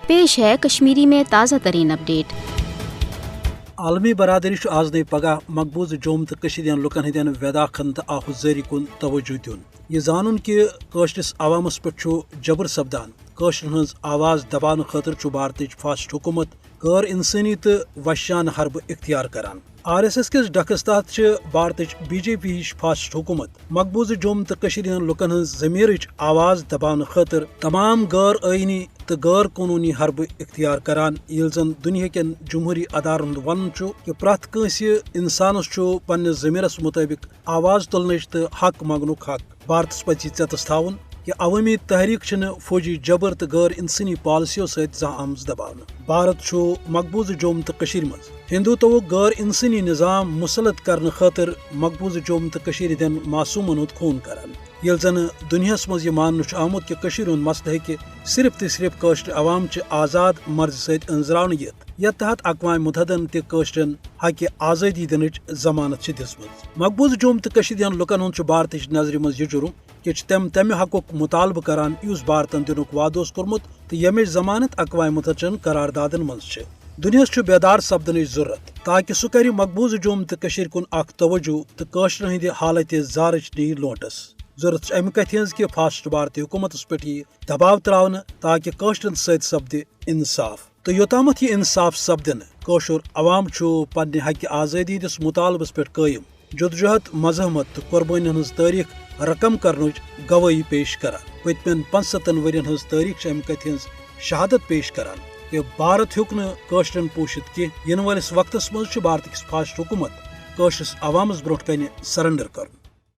पेश है कश्मीरी में ताज़ा तरीन अपडेट। आलमी बरादरी आज नई पगह मकबूज जोम तो लुकन हंदन वेदाखन तो आहुजारी कुन तवज्जो दिन यह जानन कि कशरिस अवामस पे जबर सपदान कशरन हज आवाज दबान खतर भारत फास्ट हुकूमत गैर इंसानी तो वशान हरब इख्तियार करान। RSS किस डकस तहत भारत BJP हिश फास्ट हुकूमत मकबूज जोम तो लुकन हज जमीर आवाज दबान खतर तमाम गैर आईनी तो गैर कानूनी हरब इख्तियार करान ये जन दुनिया कन जमहूरी अदारन वन कि प्रत कंस इंसानस पन्ने जमीरस मुताबिक आवाज तुलन तो हक मंगनुक हक भारत पज चतस थावन कि अवामी तहरीक फौजी जबर तो गैर इंसानी पॉलिसियों सत आमज दबान। भारत मकबूज जोम तो मज हिंदुत्व गैर इंसानी निज़ाम मुसलत करने खतर मकबूज जोम तो दिन मासूमन हुंद खून करान ये जन दुनिया मज मान आमुत कि हुंद मसल हे सिर्फ तो सिर्फ कशर अवाम आज़ाद मर्जी सत अंजरान यत यथ तहत अक़वाम मुत्तहिदन तशरन हक आज़ादी दिन जमानत दिसमज। मकबूज जोम तो लुकन हुंद भारत नजर मज यह जुर्म कि तम हकुक मुतालबह करान युस भारतन दिनुक वादोस कोरमुत तो यमिच जमानत अक़वाम मुत्तहिदन करारदादन मज दुनिया बेदार सपदन जरूरत ताकि सह कर मकबूज जोम तो कुन तवज्जो तो कशरन हंद हालत जार नी लोटस जरूरत अमि कथ कि फास्ट भारत हुकूमत पे दबाव त्रावन ताकि कशरन सपद इंसाफ तो योतामत यह इंसाफ सपदन कशर अवाम पन्ने हक आज़ादी हंदिस मुतालबस पे कायम जदोजहद मजहमत तो कुर्बानी हज तारीख रकम करन गवाही पेश करान पतमन 65 वरियन हज तारीख अमि कथ शहादत पेश करान कि भारत हेक कशरन पोषित कह इन वालिस वक्तस मज भारत फास्ट हुकूमत कशरस अवामस ब्रोह कन सरेंडर कर।